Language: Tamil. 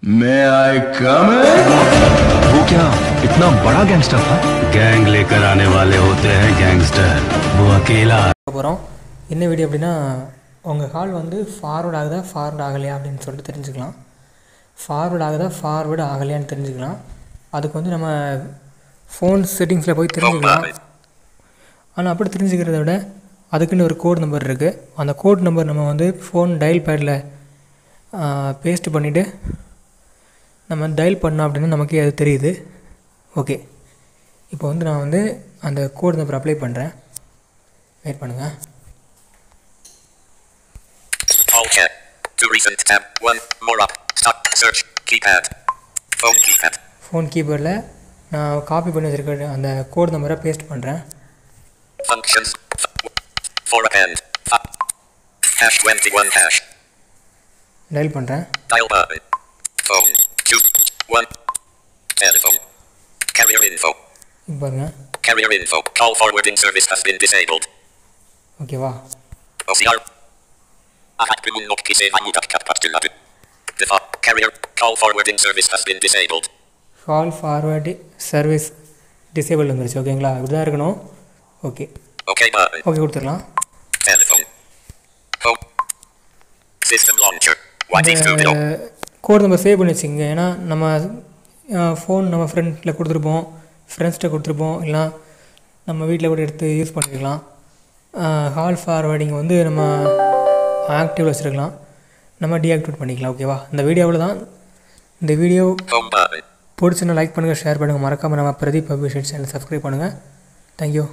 May I come in? वो क्या इतना बड़ा गैंगस्टर था? गैंग लेकर आने वाले होते हैं गैंगस्टर, वो अकेला போகிறோம். என்ன வீடியோ அப்படின்னா, உங்கள் கால் வந்து ஃபார்வர்ட் ஆகுதா ஃபார்வர்ட் ஆகலையா அப்படின்னு சொல்லிட்டு தெரிஞ்சுக்கலாம். ஃபார்வர்ட் ஆகுதா ஃபார்வர்டு ஆகலையான்னு தெரிஞ்சுக்கலாம். அதுக்கு வந்து நம்ம ஃபோன் செட்டிங்ஸில் போய் தெரிஞ்சுக்கலாம். ஆனால் அப்படி தெரிஞ்சுக்கிறத விட அதுக்குன்னு ஒரு கோட் நம்பர் இருக்குது. அந்த கோட் நம்பர் நம்ம வந்து ஃபோன் டயல் பேடில் பேஸ்ட் பண்ணிவிட்டு நம்ம டயல் பண்ணோம் அப்படின்னா நமக்கே அது தெரியுது. ஓகே, இப்போ வந்து நான் வந்து அந்த கோட் நம்பர் அப்ளை பண்ணுறேன். வெயிட் பண்ணுங்கள். Okay. To recent tab 1 more up start search keypad phone keypad phone கீபோர்டில் நான் காப்பி பண்ணி வச்சுருக்க அந்த கோட் நம்பரை பேஸ்ட் பண்ணுறேன். functions for append hash 21 hash dial பண்ணுறேன். dial button phone 2 1 telephone carrier info இப்போ பாருங்கள். carrier info call forwarding service has been disabled. ஓகேவா? OCR Ahakpimunok kisevamudak kapatuladu. Default carrier call forwarding service has been disabled. Call forward service disable வந்துருச்சு. ஓகேங்களா? இப்படி தான் இருக்கணும். Okay Okay button. ஓகே கொடுத்துடலாம். Telephone. Home. System launcher. What is இந்த Google? கோட் நம்பர் சேவ் பண்ணி வச்சுங்க. ஏன்னா நம்ம ஃபோன் நம்ம ஃப்ரெண்டில் கொடுத்துருப்போம், ஃப்ரெண்ட்ஸ்கிட்ட கொடுத்துருப்போம், இல்லைனா நம்ம வீட்டில் கூட எடுத்து யூஸ் பண்ணிக்கலாம். கால் ஃபார்வர்டிங் வந்து நம்ம ஆக்டிவில் வச்சுருக்கலாம், நம்ம டீஆக்டிவேட் பண்ணிக்கலாம். ஓகேவா? இந்த வீடியோவில் தான். இந்த வீடியோ Home button. பிடிச்சுன்னா லைக் பண்ணுங்கள், ஷேர் பண்ணுங்கள். மறக்காமல் நம்ம பிரதீப் அபிஷேக் சேனல் சப்ஸ்கிரைப் பண்ணுங்கள். தேங்க்யூ.